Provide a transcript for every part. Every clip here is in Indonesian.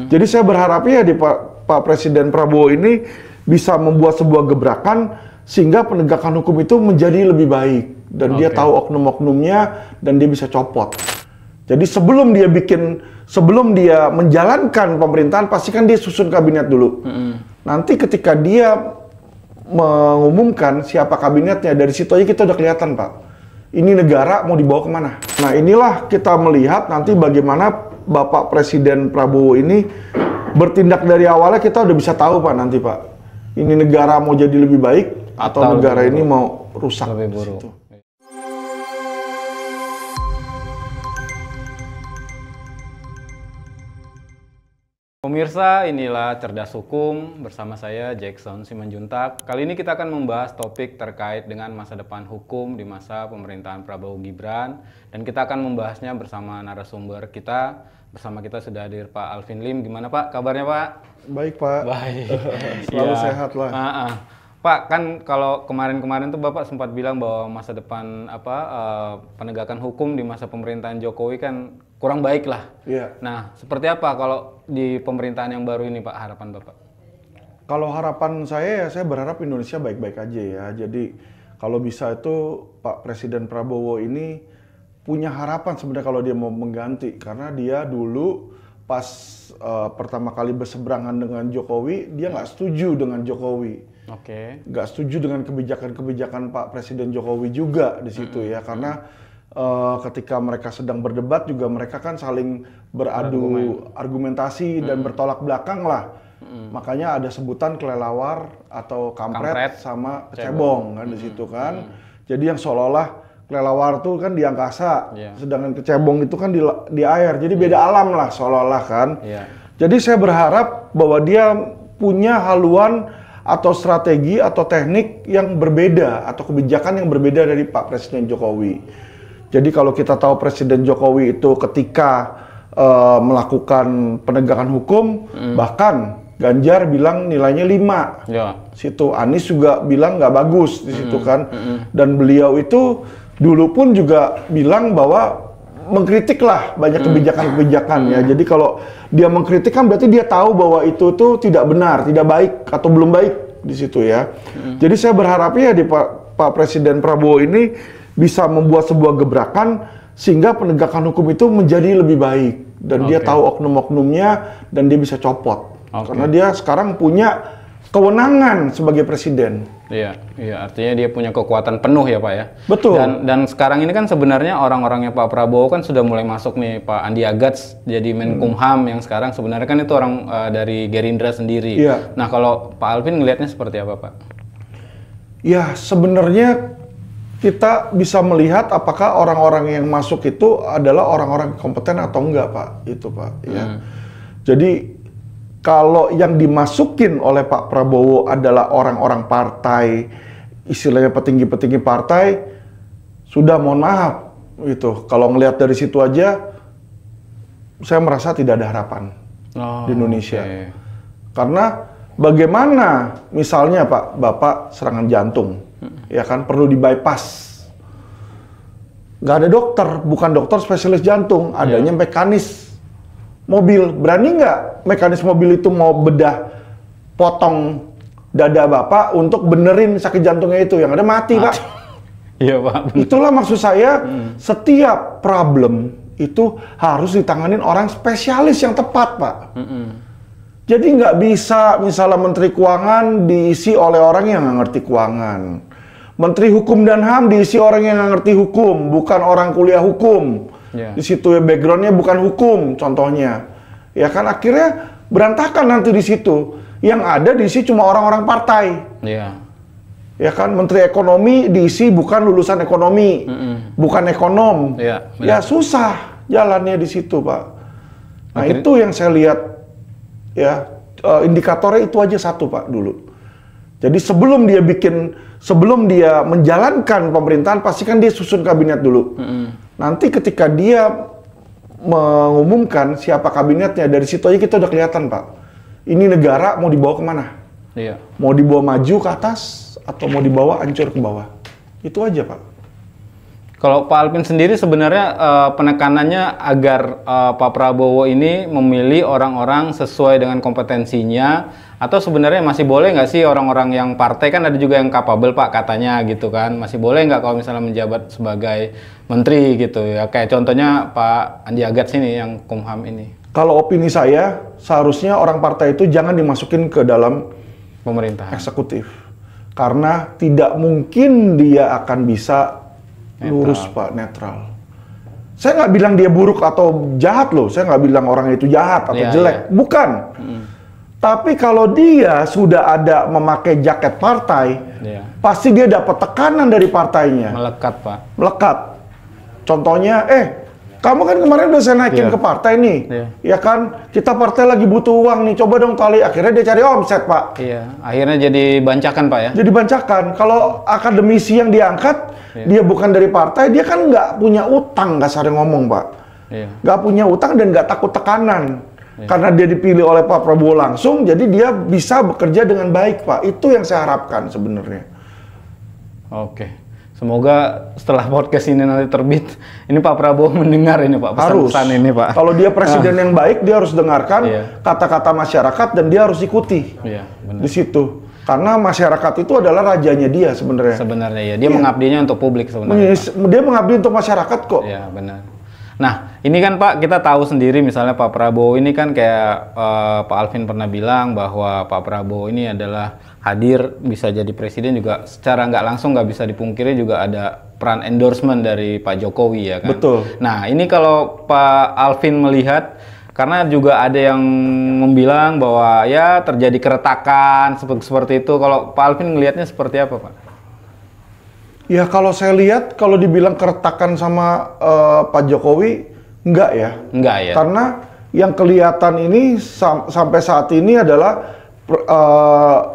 Jadi saya berharapnya di Pak Presiden Prabowo ini bisa membuat sebuah gebrakan sehingga penegakan hukum itu menjadi lebih baik dan dia tahu oknum-oknumnya dan dia bisa copot. Jadi sebelum dia menjalankan pemerintahan pasti kan dia susun kabinet dulu. Nanti ketika dia mengumumkan siapa kabinetnya, dari situ aja kita udah kelihatan, Pak. Ini negara mau dibawa kemana? Nah, inilah kita melihat nanti bagaimana Bapak Presiden Prabowo ini bertindak dari awalnya, kita udah bisa tahu, Pak, nanti, Pak. Ini negara mau jadi lebih baik atau negara ini mau rusak lebih di buruk. situ. Pemirsa, inilah Cerdas Hukum bersama saya Jackson Simanjuntak. Kali ini kita akan membahas topik terkait dengan masa depan hukum di masa pemerintahan Prabowo Gibran, dan kita akan membahasnya bersama narasumber kita. Bersama kita sudah hadir Pak Alvin Lim. Gimana Pak kabarnya Pak? Baik, Pak. Baik. Selalu sehat lah. Pak, kan kalau kemarin-kemarin tuh Bapak sempat bilang bahwa masa depan penegakan hukum di masa pemerintahan Jokowi kan kurang baik lah. Iya. Nah, seperti apa kalau di pemerintahan yang baru ini Pak, harapan Bapak? Kalau harapan saya, ya saya berharap Indonesia baik-baik aja ya. Jadi kalau bisa itu Pak Presiden Prabowo ini punya harapan sebenarnya kalau dia mau mengganti. Karena dia dulu pas pertama kali berseberangan dengan Jokowi, dia nggak setuju dengan Jokowi. Nggak setuju dengan kebijakan-kebijakan Pak Presiden Jokowi juga di situ ya. Karena ketika mereka sedang berdebat juga mereka kan saling beradu argumentasi dan bertolak belakang lah. Makanya ada sebutan kelelawar atau kampret sama kecebong kan di situ kan. Jadi yang seolah-olah kelelawar tuh kan di angkasa, sedangkan kecebong itu kan di air. Jadi beda alam lah seolah-olah kan. Jadi saya berharap bahwa dia punya haluan atau strategi atau teknik yang berbeda atau kebijakan yang berbeda dari Pak Presiden Jokowi. Jadi kalau kita tahu Presiden Jokowi itu ketika melakukan penegakan hukum, bahkan Ganjar bilang nilainya 5. Situ Anies juga bilang nggak bagus di situ kan. Dan beliau itu dulu pun juga bilang bahwa mengkritik lah banyak kebijakan-kebijakan ya. Jadi kalau dia mengkritik kan berarti dia tahu bahwa itu tuh tidak benar, tidak baik atau belum baik di situ ya. Jadi saya berharapnya di Pak Presiden Prabowo ini bisa membuat sebuah gebrakan sehingga penegakan hukum itu menjadi lebih baik dan dia tahu oknum-oknumnya dan dia bisa copot. Karena dia sekarang punya kewenangan sebagai presiden. Iya, artinya dia punya kekuatan penuh ya Pak ya. Betul. Dan sekarang ini kan sebenarnya orang-orangnya Pak Prabowo kan sudah mulai masuk nih, Pak Andi Agats jadi Menkumham yang sekarang sebenarnya kan itu orang dari Gerindra sendiri. Nah kalau Pak Alvin ngelihatnya seperti apa Pak? Ya sebenarnya kita bisa melihat apakah orang-orang yang masuk itu adalah orang-orang kompeten atau enggak Pak, itu Pak. Ya. Jadi kalau yang dimasukin oleh Pak Prabowo adalah orang-orang partai, istilahnya petinggi-petinggi partai, sudah mohon maaf, itu. Kalau ngelihat dari situ aja, saya merasa tidak ada harapan di Indonesia. Karena bagaimana misalnya Pak, Bapak serangan jantung, ya kan perlu di bypass. Nggak ada dokter, bukan dokter spesialis jantung, adanya mekanis mobil. Berani nggak mekanis mobil itu mau bedah potong dada Bapak untuk benerin sakit jantungnya itu? Yang ada mati Pak. Iya Pak. Itulah maksud saya, setiap problem itu harus ditanganin orang spesialis yang tepat Pak. Jadi nggak bisa misalnya Menteri Keuangan diisi oleh orang yang nggak ngerti keuangan. Menteri Hukum dan HAM diisi orang yang nggak ngerti hukum, bukan orang kuliah hukum. Di situ ya backgroundnya bukan hukum, contohnya. Ya kan akhirnya berantakan nanti di situ. Yang ada diisi cuma orang-orang partai. Ya kan Menteri Ekonomi diisi bukan lulusan ekonomi, bukan ekonom. Ya susah jalannya di situ Pak. Nah itu yang saya lihat. Ya, indikatornya itu aja satu Pak dulu. Jadi sebelum dia menjalankan pemerintahan pasti kan dia susun kabinet dulu. Nanti ketika dia mengumumkan siapa kabinetnya, dari situ aja kita udah kelihatan Pak. Ini negara mau dibawa kemana? Mau dibawa maju ke atas atau mau dibawa hancur ke bawah? Itu aja Pak. Kalau Pak Alvin sendiri sebenarnya penekanannya agar Pak Prabowo ini memilih orang-orang sesuai dengan kompetensinya, atau sebenarnya masih boleh nggak sih orang-orang yang partai, kan ada juga yang capable Pak katanya gitu kan, masih boleh nggak kalau misalnya menjabat sebagai menteri gitu ya, kayak contohnya Pak Andi Agat sini yang Kumham ini. Kalau opini saya, seharusnya orang partai itu jangan dimasukin ke dalam Pemerintahan. eksekutif. Karena tidak mungkin dia akan bisa lurus Pak, netral. Saya nggak bilang dia buruk atau jahat loh, saya nggak bilang orang itu jahat atau jelek, bukan. Tapi kalau dia sudah ada memakai jaket partai, pasti dia dapat tekanan dari partainya. Melekat Pak. Melekat. Contohnya, kamu kan kemarin udah saya naikin ke partai nih, ya kan? Kita partai lagi butuh uang nih, coba dong kali. Akhirnya dia cari omset Pak. Iya, akhirnya jadi bancakan Pak ya. Jadi bancakan. Kalau akademisi yang diangkat, dia bukan dari partai, dia kan nggak punya utang, nggak sering ngomong Pak. Nggak punya utang dan nggak takut tekanan. Karena dia dipilih oleh Pak Prabowo langsung, jadi dia bisa bekerja dengan baik Pak. Itu yang saya harapkan sebenarnya. Oke. Semoga setelah podcast ini nanti terbit, ini Pak Prabowo mendengar ini Pak, pesan-pesan ini Pak. Kalau dia presiden yang baik, dia harus dengarkan kata-kata masyarakat dan dia harus ikuti di situ. Karena masyarakat itu adalah rajanya dia sebenarnya. Sebenarnya ya, dia mengabdinya untuk publik sebenarnya. Dia mengabdi untuk masyarakat kok. Iya benar. Nah ini kan Pak, kita tahu sendiri misalnya Pak Prabowo ini kan kayak Pak Alvin pernah bilang bahwa Pak Prabowo ini adalah hadir bisa jadi presiden juga secara nggak langsung, nggak bisa dipungkiri juga ada peran endorsement dari Pak Jokowi ya kan. Betul. Nah ini kalau Pak Alvin melihat, karena juga ada yang membilang bahwa ya terjadi keretakan seperti itu. Kalau Pak Alvin melihatnya seperti apa Pak? Ya kalau saya lihat, kalau dibilang keretakan sama Pak Jokowi, enggak ya. Enggak ya. Karena yang kelihatan ini sampai saat ini adalah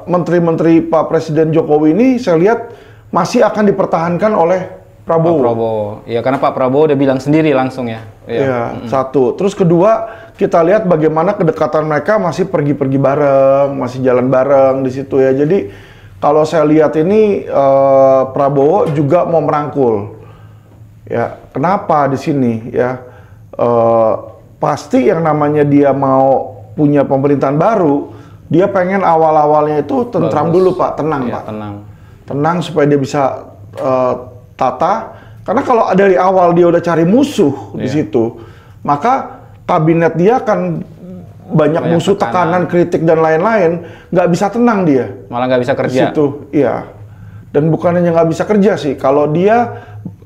menteri-menteri Pak Presiden Jokowi ini saya lihat masih akan dipertahankan oleh Prabowo. Pak Prabowo. Ya karena Pak Prabowo udah bilang sendiri langsung ya. Ya, satu. Terus kedua, kita lihat bagaimana kedekatan mereka masih pergi-pergi bareng, masih jalan bareng di situ ya. Jadi kalau saya lihat ini Prabowo juga mau merangkul. Ya, kenapa di sini ya? Pasti yang namanya dia mau punya pemerintahan baru, dia pengen awal-awalnya itu tentram dulu Pak, tenang Pak. Tenang supaya dia bisa tata. Karena kalau dari awal dia udah cari musuh di situ, maka kabinet dia akan banyak musuh, tekanan, kritik dan lain-lain, nggak bisa tenang dia. Malah nggak bisa kerja. Di situ, iya. Dan bukan hanya nggak bisa kerja sih, kalau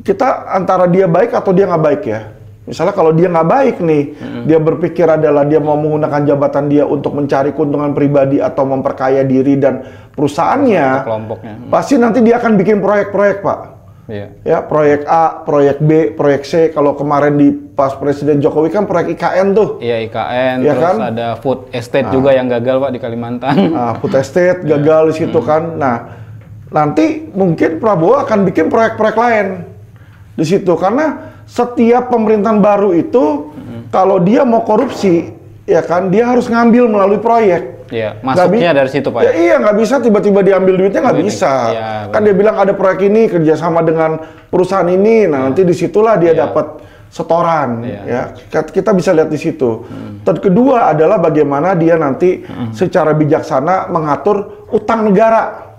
kita antara dia baik atau dia nggak baik ya. Misalnya kalau dia nggak baik nih, dia berpikir adalah dia mau menggunakan jabatan dia untuk mencari keuntungan pribadi atau memperkaya diri dan perusahaannya, kelompoknya. Pasti nanti dia akan bikin proyek-proyek Pak. Ya, proyek A, proyek B, proyek C. Kalau kemarin di pas Presiden Jokowi kan proyek IKN tuh. Iya IKN, ya terus kan? Ada food estate juga yang gagal Pak di Kalimantan. Food estate gagal di situ kan. Nah, nanti mungkin Prabowo akan bikin proyek-proyek lain di situ karena setiap pemerintahan baru itu kalau dia mau korupsi, ya kan, dia harus ngambil melalui proyek. Iya, masuknya dari situ Pak. Ya, iya, nggak bisa tiba-tiba diambil duitnya, nggak bisa. Ya, kan dia bilang ada proyek ini kerjasama dengan perusahaan ini, nah nanti disitulah dia dapat setoran. Ya, kita bisa lihat di situ. Kedua adalah bagaimana dia nanti secara bijaksana mengatur utang negara.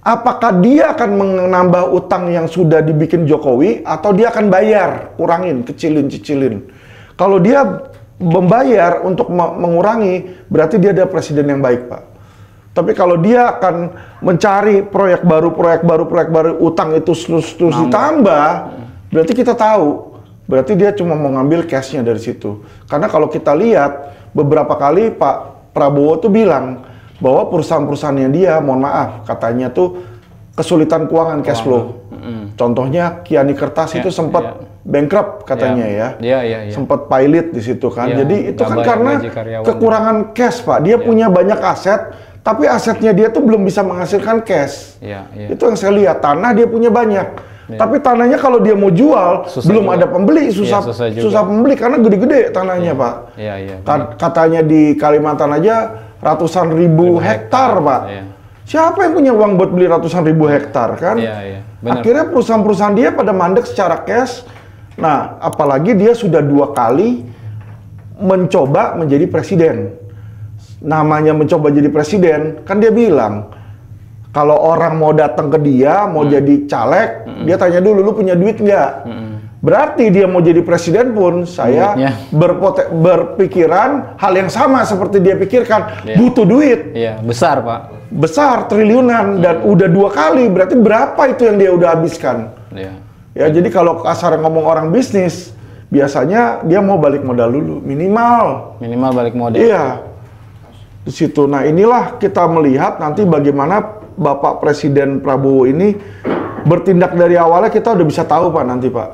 Apakah dia akan menambah utang yang sudah dibikin Jokowi atau dia akan bayar, kurangin, kecilin, cicilin. Kalau dia membayar untuk mengurangi, berarti dia ada presiden yang baik, Pak. Tapi kalau dia akan mencari proyek baru, utang itu terus ditambah, berarti kita tahu, berarti dia cuma mau ngambil cashnya dari situ. Karena kalau kita lihat, beberapa kali Pak Prabowo tuh bilang, bahwa perusahaan-perusahaannya dia, mohon maaf, katanya tuh kesulitan keuangan cash flow. Contohnya Kiani Kertas itu sempat bankrupt katanya sempat pilot di situ kan. Jadi itu kan karena kekurangan cash Pak. Dia punya banyak aset, tapi asetnya dia tuh belum bisa menghasilkan cash. Itu yang saya lihat. Tanah dia punya banyak, tapi tanahnya kalau dia mau jual belum ada pembeli, susah pembeli karena gede-gede tanahnya Pak. Katanya di Kalimantan aja ratusan ribu hektar Pak. Siapa yang punya uang buat beli ratusan ribu hektar kan? benar. Akhirnya perusahaan-perusahaan dia pada mandek secara cash. Nah, apalagi dia sudah 2 kali mencoba menjadi presiden. Namanya mencoba jadi presiden, kan dia bilang, kalau orang mau datang ke dia, mau jadi caleg, dia tanya dulu, lu punya duit nggak? Berarti dia mau jadi presiden pun, saya berpikiran hal yang sama seperti dia pikirkan, butuh duit. Iya, besar Pak. Besar, triliunan, dan udah 2 kali, berarti berapa itu yang dia udah habiskan? Iya. Ya, jadi kalau kasar ngomong orang bisnis, biasanya dia mau balik modal dulu, minimal. Minimal balik modal. Iya, di situ. Nah, inilah kita melihat nanti bagaimana Bapak Presiden Prabowo ini bertindak dari awalnya, kita udah bisa tahu Pak nanti Pak.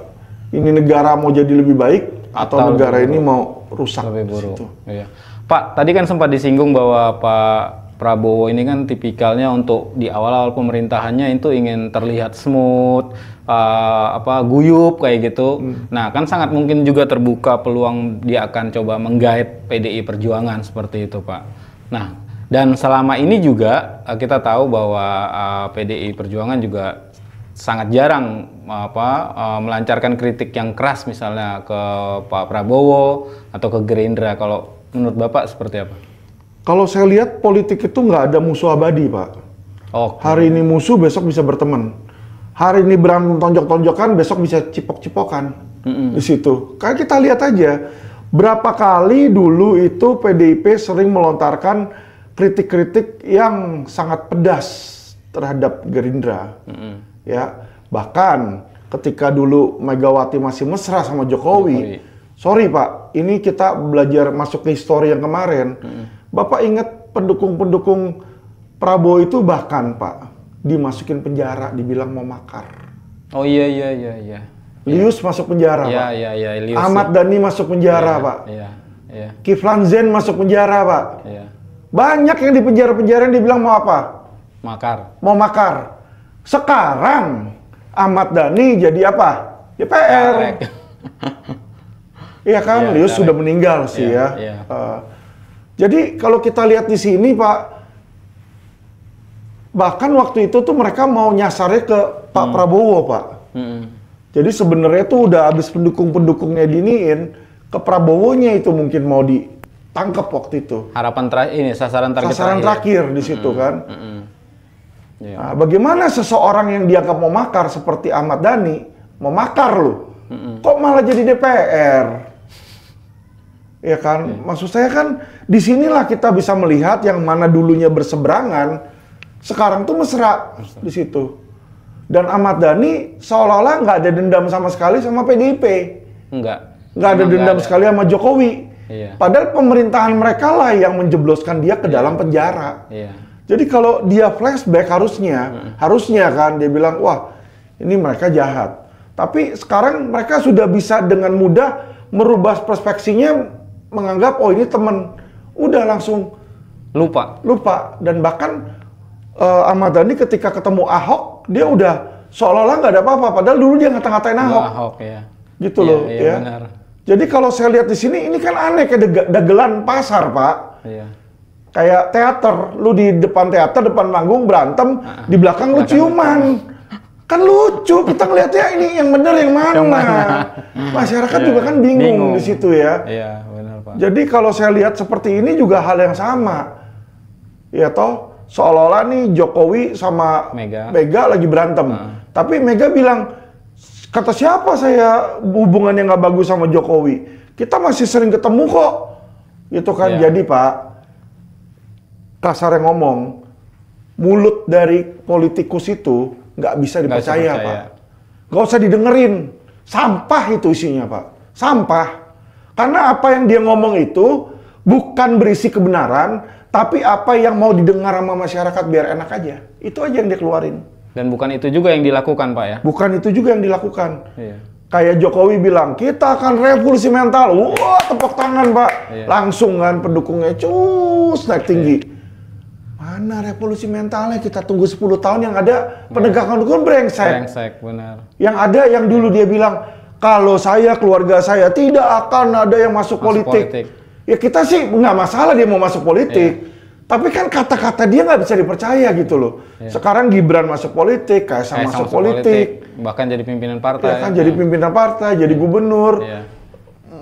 Ini negara mau jadi lebih baik atau negara ini mau rusak. Lebih buruk. Iya. Pak, tadi kan sempat disinggung bahwa Pak Prabowo ini kan tipikalnya untuk di awal-awal pemerintahannya itu ingin terlihat smooth, guyup kayak gitu. Nah, kan sangat mungkin juga terbuka peluang dia akan coba menggait PDI Perjuangan seperti itu, Pak. Nah, dan selama ini juga kita tahu bahwa PDI Perjuangan juga sangat jarang melancarkan kritik yang keras misalnya ke Pak Prabowo atau ke Gerindra. Kalau menurut Bapak seperti apa? Kalau saya lihat politik itu nggak ada musuh abadi, Pak. Hari ini musuh, besok bisa berteman. Hari ini berantem tonjok-tonjokan, besok bisa cipok-cipokan di situ. Kayak kita lihat aja, berapa kali dulu itu PDIP sering melontarkan kritik-kritik yang sangat pedas terhadap Gerindra. Ya, bahkan ketika dulu Megawati masih mesra sama Jokowi. Sorry Pak, ini kita belajar masuk ke histori yang kemarin. Bapak ingat pendukung-pendukung Prabowo itu bahkan Pak dimasukin penjara, dibilang mau makar. Oh iya. Lius masuk penjara Pak. Iya, Lius. Ahmad Dhani masuk penjara Pak. Iya. Kiflan Zain masuk penjara Pak. Iya. Banyak yang di penjara-penjara yang dibilang mau apa? Makar. Mau makar. Sekarang Ahmad Dhani jadi apa? DPR. Iya kan, Lius sudah meninggal sih ya. Jadi kalau kita lihat di sini Pak, bahkan waktu itu tuh mereka mau nyasarnya ke Pak Prabowo Pak. Jadi sebenarnya tuh udah habis pendukung-pendukungnya diniin, ke Prabowo-nya itu mungkin mau ditangkap waktu itu. Harapan terakhir ini, sasaran terakhir di situ kan. Nah, bagaimana seseorang yang dianggap mau makar seperti Ahmad Dhani, mau makar loh, kok malah jadi DPR? Ya kan, maksud saya kan disinilah kita bisa melihat yang mana dulunya berseberangan, sekarang tuh mesra di situ. Dan Ahmad Dhani seolah-olah nggak ada dendam sama sekali sama PDIP. Nggak ada dendam sekali sama Jokowi. Padahal pemerintahan mereka lah yang menjebloskan dia ke dalam penjara. Jadi kalau dia flashback harusnya kan dia bilang, wah ini mereka jahat. Tapi sekarang mereka sudah bisa dengan mudah merubah perspektifnya, menganggap oh ini teman, udah langsung lupa. Dan bahkan Ahmad Dhani ketika ketemu Ahok, dia udah seolah-olah nggak ada apa-apa, padahal dulu dia ngata-ngatain Ahok. Gitu loh. Iya, benar. Jadi kalau saya lihat di sini, ini kan aneh kayak dagelan pasar Pak. Kayak teater, lu di depan teater, depan panggung berantem, di belakang lu ciuman. Kan lucu, kita ngeliatnya ini yang bener yang mana. Masyarakat juga kan bingung di situ ya. Iya, benar Pak. Jadi kalau saya lihat seperti ini juga hal yang sama. Ya toh, seolah-olah nih Jokowi sama Mega lagi berantem. Tapi Mega bilang, kata siapa saya hubungannya nggak bagus sama Jokowi? Kita masih sering ketemu kok. Gitu kan, jadi Pak, kasarnya ngomong, mulut dari politikus itu nggak bisa dipercaya, Pak. Nggak usah didengerin. Sampah itu isinya, Pak. Sampah. Karena apa yang dia ngomong itu bukan berisi kebenaran, tapi apa yang mau didengar sama masyarakat biar enak aja. Itu aja yang dia keluarin. Dan bukan itu juga yang dilakukan, Pak ya? Bukan itu juga yang dilakukan. Kayak Jokowi bilang, kita akan revolusi mental. Wah, tepuk tangan, Pak. Langsung kan pendukungnya cus naik tinggi. Mana revolusi mentalnya, kita tunggu 10 tahun, yang ada penegakan hukum brengsek. Benar. Yang ada yang dulu dia bilang, kalau saya, keluarga saya tidak akan ada yang masuk politik. Ya kita sih nggak masalah dia mau masuk politik. Tapi kan kata-kata dia nggak bisa dipercaya gitu loh. Sekarang Gibran masuk politik, Kaisang masuk politik, bahkan jadi pimpinan partai. Ya kan jadi pimpinan partai, jadi gubernur.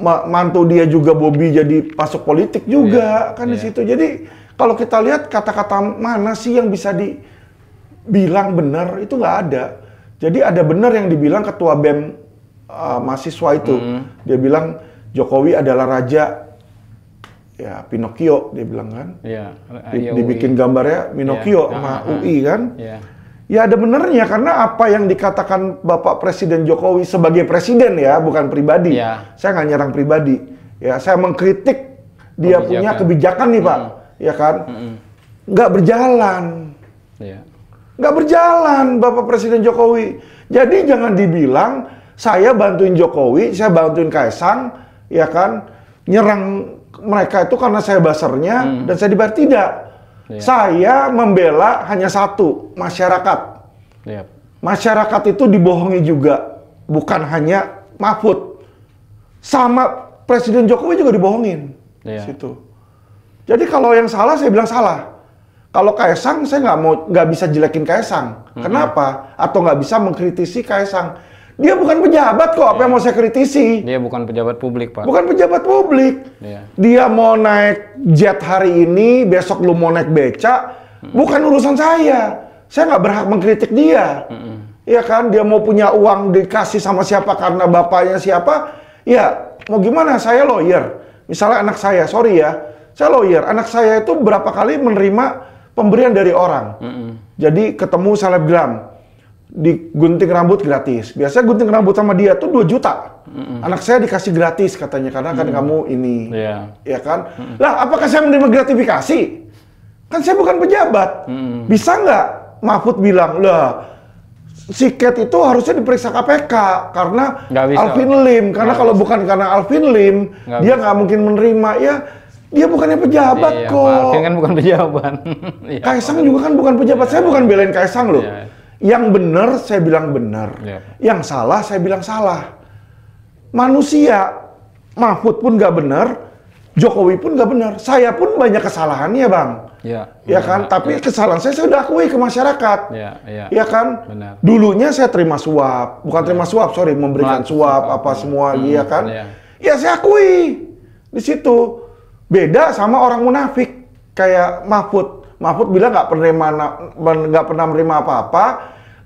Mantu dia juga Bobby jadi masuk politik juga kan di situ. Jadi kalau kita lihat kata-kata mana sih yang bisa dibilang benar, itu nggak ada. Jadi ada benar yang dibilang ketua BEM mahasiswa itu. Dia bilang Jokowi adalah raja ya Pinocchio, dia bilang kan. Dibikin gambarnya Pinocchio sama UI kan. Ya ada benernya, karena apa yang dikatakan Bapak Presiden Jokowi sebagai presiden ya, bukan pribadi. Saya nggak nyerang pribadi. Ya, saya mengkritik dia punya kebijakan nih Pak. Ya kan? Nggak berjalan. Nggak berjalan Bapak Presiden Jokowi. Jadi jangan dibilang saya bantuin Jokowi, saya bantuin Kaisang, ya kan? Nyerang mereka itu karena saya basernya dan saya dibayar. Tidak. Saya membela hanya satu, masyarakat. Masyarakat itu dibohongi juga, bukan hanya Mahfud. Sama Presiden Jokowi juga dibohongin. Situ. Jadi kalau yang salah saya bilang salah. Kalau Kaisang saya nggak bisa jelekin Kaisang. Kenapa? Atau nggak bisa mengkritisi Kaisang. Dia bukan pejabat kok, apa yang mau saya kritisi? Dia bukan pejabat publik, Pak. Bukan pejabat publik. Dia mau naik jet hari ini, besok lu mau naik beca, bukan urusan saya. Saya nggak berhak mengkritik dia. Ya kan, dia mau punya uang dikasih sama siapa karena bapaknya siapa, ya mau gimana, saya lawyer. Misalnya anak saya, sorry ya, saya lawyer, anak saya itu berapa kali menerima pemberian dari orang. Jadi ketemu selebgram, digunting rambut gratis. Biasanya gunting rambut sama dia tuh 2 juta. Anak saya dikasih gratis katanya, karena kan kamu ini. Ya kan? Lah, apakah saya menerima gratifikasi? Kan saya bukan pejabat. Bisa nggak Mahfud bilang, lah, si Ket itu harusnya diperiksa KPK karena Alvin Lim. Karena kalau bukan karena Alvin Lim, dia nggak mungkin menerima. Ya, dia bukannya pejabat kok. Alvin kan bukan pejabat. Kaisang juga kan bukan pejabat. Saya bukan belain Kaisang loh. Yang benar saya bilang benar, yang salah saya bilang salah. Manusia, Mahfud pun nggak benar, Jokowi pun nggak benar, saya pun banyak kesalahannya Bang. Ya kan, tapi kesalahan saya sudah akui ke masyarakat. Ya kan, dulunya saya terima suap, bukan terima suap, sorry, memberikan suap apa semua, ya kan. Ya saya akui di situ. Beda sama orang munafik kayak Mahfud. Mahfud bilang nggak pernah menerima apa-apa,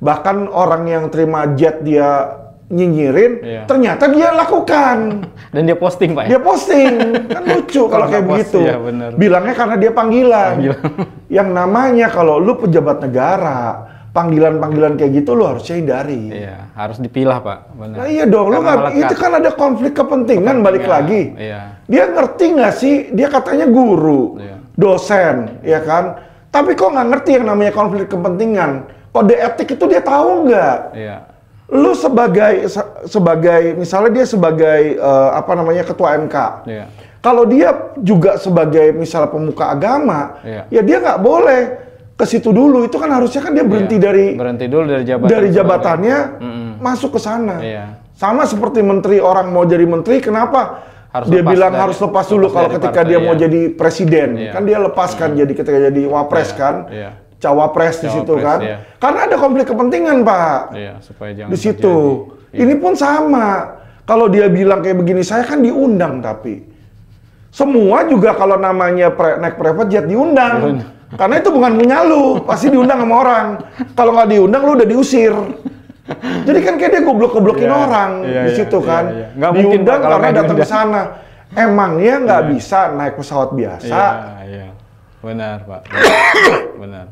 bahkan orang yang terima jet dia nyinyirin, ternyata dia lakukan. Dan dia posting Pak. Dia posting, kan lucu kalau kayak begitu. Bilangnya karena dia panggilan. Yang namanya kalau lu pejabat negara, panggilan-panggilan kayak gitu lu harus hindari. Harus dipilah Pak. Benar. Nah, iya dong, lu itu kan ada konflik kepentingan balik lagi. Dia ngerti nggak sih? Dia katanya guru, dosen, ya kan? Tapi kok nggak ngerti yang namanya konflik kepentingan? Kode etik itu dia tahu nggak? Lu sebagai misalnya dia sebagai ketua MK. Kalau dia juga sebagai misalnya pemuka agama, ya dia nggak boleh ke situ dulu. Itu kan harusnya kan dia berhenti dulu dari jabatannya, masuk ke sana. Sama seperti menteri, orang mau jadi menteri, kenapa? Dia bilang harus lepas dulu kalau ketika dia mau jadi presiden. Kan dia lepaskan jadi ketika jadi wapres kan. Cawapres di situ kan. Karena ada konflik kepentingan, Pak. Supaya jangan di situ. Ini pun sama. Kalau dia bilang kayak begini, saya kan diundang tapi. Semua juga kalau namanya naik private jet diundang. Karena itu bukan punya lu, pasti diundang sama orang. Kalau nggak diundang lu udah diusir. Jadi kan kayak dia goblok-goblokin orang di situ kan. Diundang karena datang ke sana. Emangnya nggak bisa naik pesawat biasa? Benar Pak. Benar.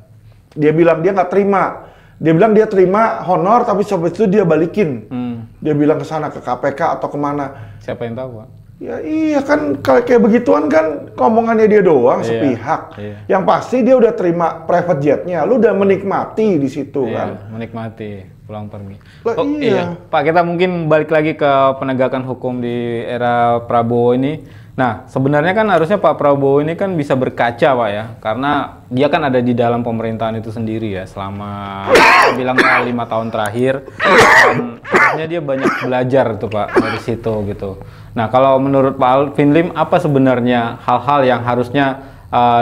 Dia bilang dia nggak terima. Dia bilang dia terima honor tapi setelah itu dia balikin. Dia bilang ke sana ke KPK atau kemana. Siapa yang tahu Pak? Ya iya kan kayak begituan kan ngomongannya dia doang sepihak. Yang pasti dia udah terima private jetnya. Lu udah menikmati di situ kan. Menikmati pulang pergi. Pak, kita mungkin balik lagi ke penegakan hukum di era Prabowo ini. Nah, sebenarnya kan harusnya Pak Prabowo ini kan bisa berkaca Pak ya, karena dia kan ada di dalam pemerintahan itu sendiri ya selama bilang 5 tahun terakhir, dan harusnya dia banyak belajar tuh Pak dari situ gitu. Nah, kalau menurut Pak Alvin Lim, apa sebenarnya hal-hal yang harusnya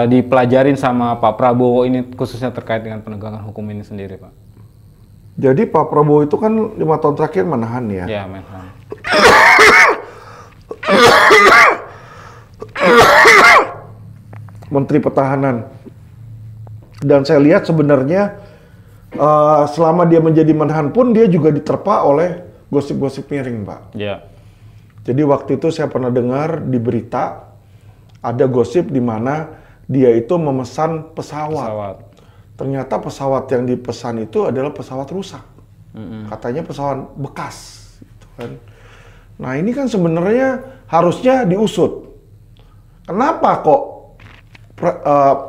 dipelajarin sama Pak Prabowo ini khususnya terkait dengan penegakan hukum ini sendiri, Pak? Jadi Pak Prabowo itu kan 5 tahun terakhir menahan ya. Ya, Menhan. Menteri Pertahanan. Dan saya lihat sebenarnya selama dia menjadi Menhan pun dia juga diterpa oleh gosip-gosip miring, Pak. Ya. Jadi waktu itu saya pernah dengar di berita ada gosip di mana dia itu memesan pesawat. Ternyata pesawat yang dipesan itu adalah pesawat rusak. Katanya pesawat bekas. Gitu kan. Nah ini kan sebenarnya harusnya diusut. Kenapa kok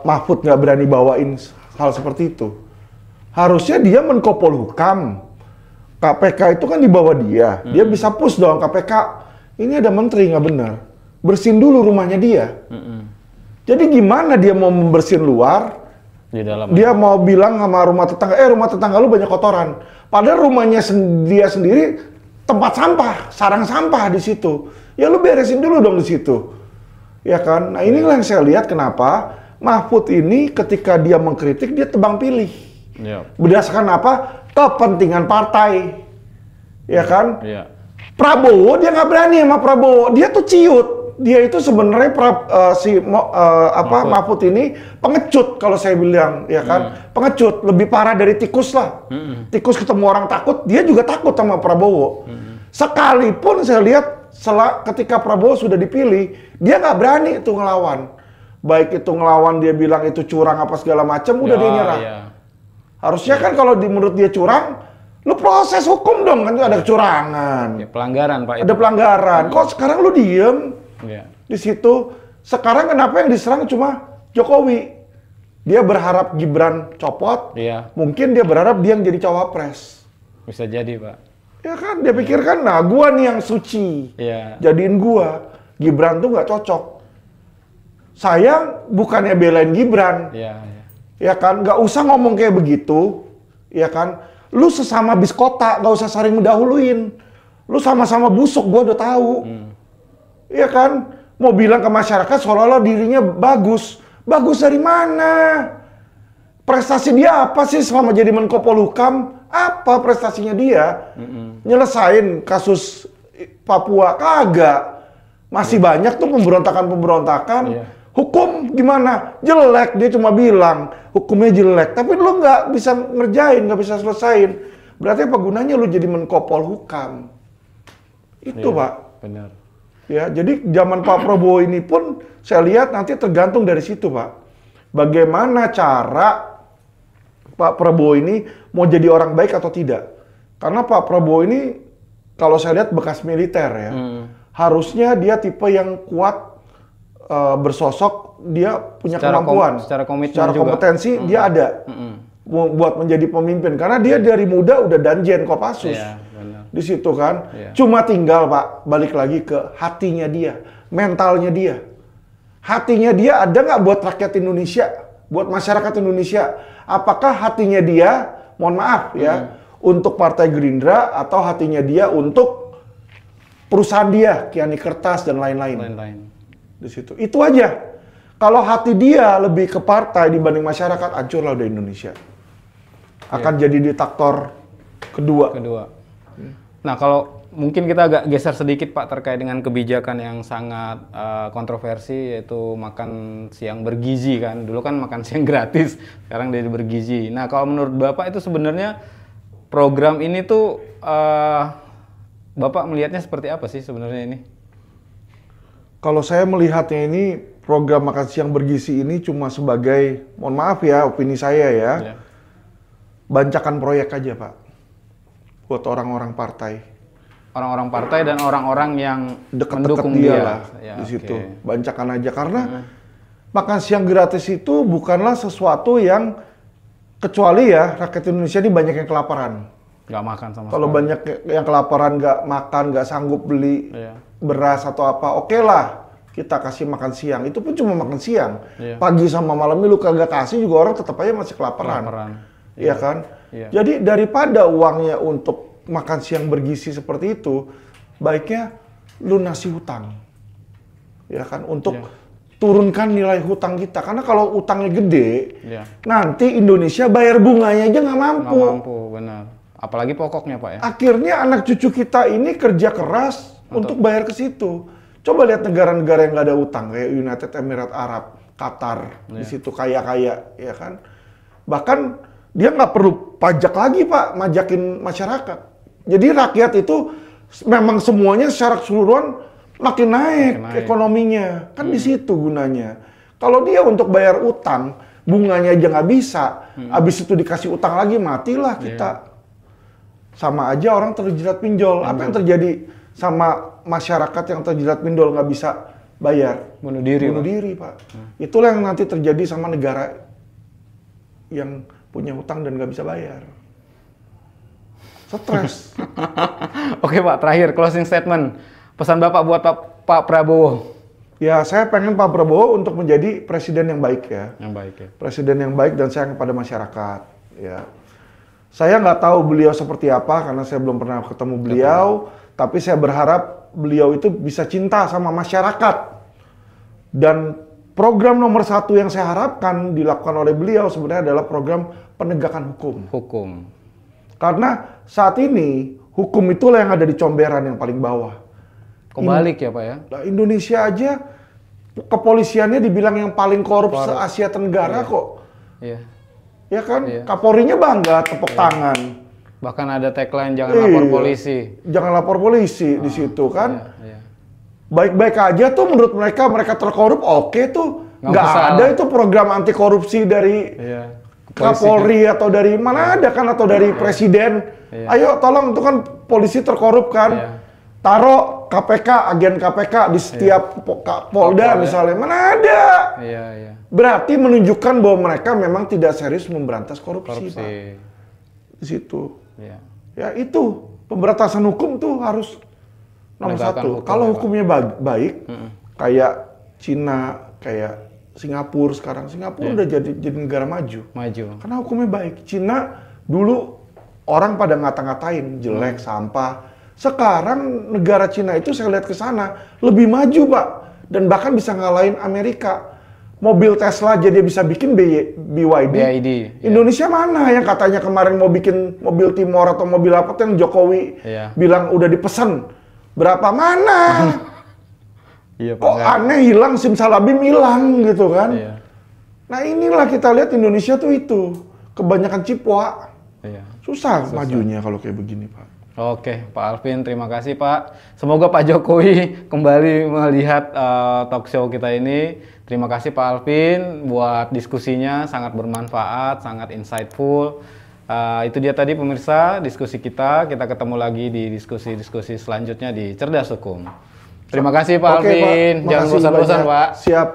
Mahfud nggak berani bawain hal seperti itu? Harusnya dia Menko Polhukam. KPK itu kan di bawah dia. Dia bisa push dong KPK. Ini ada menteri nggak benar. Bersihin dulu rumahnya dia. Jadi gimana dia mau membersihin luar? Di dalam dia mau bilang sama rumah tetangga, rumah tetangga lu banyak kotoran. Padahal rumahnya dia sendiri tempat sampah, sarang sampah di situ. Ya lu beresin dulu dong di situ. Ya kan? Nah inilah yang saya lihat kenapa Mahfud ini ketika dia mengkritik dia tebang pilih. Berdasarkan apa? Kepentingan partai. Ya kan? Prabowo dia nggak berani sama Prabowo. Dia tuh ciut. Dia itu sebenarnya Mahfud ini pengecut kalau saya bilang, ya kan? Pengecut, lebih parah dari tikus lah. Tikus ketemu orang takut, dia juga takut sama Prabowo. Sekalipun saya lihat ketika Prabowo sudah dipilih, dia nggak berani itu ngelawan. Baik itu ngelawan dia bilang itu curang apa segala macam, udah dia nyerah. Harusnya kan kalau menurut dia curang, lu proses hukum dong, kan itu ada kecurangan. Ya, pelanggaran, Pak. Ada pelanggaran. Kok sekarang lu diem? Di situ. Sekarang kenapa yang diserang cuma Jokowi? Dia berharap Gibran copot. Mungkin dia berharap dia yang jadi cawapres. Bisa jadi, Pak. Ya kan, dia pikirkan, nah gua nih yang suci. Jadiin gua. Gibran tuh nggak cocok. Saya bukannya belain Gibran. Ya kan, nggak usah ngomong kayak begitu. Ya kan, lu sesama bis kota, nggak usah saling mendahuluin. Lu sama-sama busuk, gua udah tahu. Iya kan? Mau bilang ke masyarakat seolah-olah dirinya bagus. Bagus dari mana? Prestasi dia apa sih selama jadi Menko Polhukam? Apa prestasinya dia? Nyelesain kasus Papua? Kagak. Masih banyak tuh pemberontakan-pemberontakan. Hukum gimana? Jelek. Dia cuma bilang hukumnya jelek. Tapi lu nggak bisa ngerjain, nggak bisa selesain. Berarti apa gunanya lu jadi Menko Polhukam? Itu, Pak. Benar. Ya, jadi zaman Pak Prabowo ini pun saya lihat nanti tergantung dari situ, Pak. Bagaimana cara Pak Prabowo ini mau jadi orang baik atau tidak? Karena Pak Prabowo ini kalau saya lihat bekas militer ya. Harusnya dia tipe yang kuat, bersosok, dia punya kemampuan. Secara kompetensi dia ada. Buat menjadi pemimpin. Karena dia dari muda udah danjen Kopassus. Di situ kan. Cuma tinggal, Pak, balik lagi ke hatinya dia, mentalnya dia. Hatinya dia ada nggak buat rakyat Indonesia, buat masyarakat Indonesia? Apakah hatinya dia, mohon maaf ya, untuk Partai Gerindra atau hatinya dia untuk perusahaan dia, Kiani Kertas dan lain-lain. Di situ. Itu aja. Kalau hati dia lebih ke partai dibanding masyarakat, hancurlah udah Indonesia. Akan jadi diktator kedua. Nah, kalau mungkin kita agak geser sedikit, Pak, terkait dengan kebijakan yang sangat kontroversi, yaitu makan siang bergizi kan. Dulu kan makan siang gratis, sekarang jadi bergizi. Nah, kalau menurut Bapak itu sebenarnya program ini tuh Bapak melihatnya seperti apa sih sebenarnya ini? Kalau saya melihatnya ini program makan siang bergizi ini cuma sebagai, mohon maaf ya, opini saya ya, bancakan proyek aja, Pak, buat orang-orang partai. Orang-orang partai dan orang-orang yang mendukung dia lah di situ. Bancakan aja, karena makan siang gratis itu bukanlah sesuatu yang, kecuali ya rakyat Indonesia ini banyak yang kelaparan. Nggak makan sama sekali. Kalau banyak yang kelaparan, nggak makan, nggak sanggup beli beras atau apa, oke lah kita kasih makan siang. Itu pun cuma makan siang. Pagi sama malamnya lu kagak kasih juga orang tetap aja masih kelaparan. Iya kan? Jadi daripada uangnya untuk makan siang bergizi seperti itu, baiknya lunasi hutang. Ya kan? Untuk turunkan nilai hutang kita. Karena kalau utangnya gede, Iya. nanti Indonesia bayar bunganya aja nggak mampu. Nggak mampu, benar. Apalagi pokoknya, Pak ya. Akhirnya anak cucu kita ini kerja keras untuk bayar ke situ. Coba lihat negara-negara yang nggak ada utang, kayak United Emirates Arab, Qatar, di situ kaya-kaya, ya kan. Bahkan dia nggak perlu pajak lagi, Pak, majakin masyarakat. Jadi rakyat itu memang semuanya secara keseluruhan makin naik ekonominya, kan di situ gunanya. Kalau dia untuk bayar utang, bunganya aja nggak bisa, habis itu dikasih utang lagi, matilah kita. Sama aja orang terjerat pinjol. Apa yang terjadi sama masyarakat yang terjerat pinjol nggak bisa bayar? Bunuh diri, Bunuh diri, Pak. Itulah yang nanti terjadi sama negara yang punya utang dan nggak bisa bayar. Stres. Oke, Pak, terakhir closing statement. Pesan Bapak buat Pak Prabowo. Ya, saya pengen Pak Prabowo untuk menjadi presiden yang baik ya. Yang baik ya. Presiden yang baik dan sayang kepada masyarakat. Ya, saya nggak tahu beliau seperti apa karena saya belum pernah ketemu beliau. Tapi saya berharap beliau itu bisa cinta sama masyarakat. Dan program nomor 1 yang saya harapkan dilakukan oleh beliau sebenarnya adalah program penegakan hukum. Hukum. Karena saat ini hukum itulah yang ada di comberan yang paling bawah. Kebalik ya, Pak ya. Nah, Indonesia aja kepolisiannya dibilang yang paling korup se-Asia Tenggara kok. Iya. Ya kan? Iya. Kapolrinya bangga, tepuk tangan. Bahkan ada tagline jangan lapor polisi. Jangan lapor polisi di situ kan. Iya. Baik-baik aja tuh menurut mereka terkorup oke tuh. Nggak masalah. ada itu program anti korupsi dari Iya. Kapolri atau dari mana ada kan atau dari presiden. Iya. Ayo tolong itu kan polisi terkorup kan. Iya. Taruh KPK, agen KPK di setiap Polda misalnya. Mana ada? Iya, iya. Berarti menunjukkan bahwa mereka memang tidak serius memberantas korupsi, Pak. Di situ. Iya. Ya itu, pemberantasan hukum tuh harus nomor Penegakan 1. hukum Kalau ya, hukumnya baik, kayak Cina, kayak Singapura sekarang. Singapura udah jadi negara maju. Maju. Karena hukumnya baik. Cina dulu orang pada ngata-ngatain jelek, sampah. Sekarang negara Cina itu saya lihat ke sana lebih maju, Pak. Dan bahkan bisa ngalahin Amerika. Mobil Tesla aja dia bisa bikin BYD. BYD. Indonesia mana yang katanya kemarin mau bikin mobil Timor atau mobil apa tuh yang Jokowi bilang udah dipesan. Berapa mana? Iya, Pak. Kok aneh hilang, simsalabim hilang gitu kan. Iya. Nah inilah kita lihat Indonesia tuh itu. Kebanyakan cipwa. Iya. Susah majunya kalau kayak begini, Pak. Oke, Pak Alvin, terima kasih Pak. Semoga Pak Jokowi kembali melihat talk show kita ini. Terima kasih Pak Alvin buat diskusinya, sangat bermanfaat, sangat insightful. Itu dia tadi pemirsa diskusi kita. Kita ketemu lagi di diskusi-diskusi selanjutnya di Cerdas Hukum. Terima kasih Pak Alvin. Pak. Jangan bosan-bosan Pak. Siap.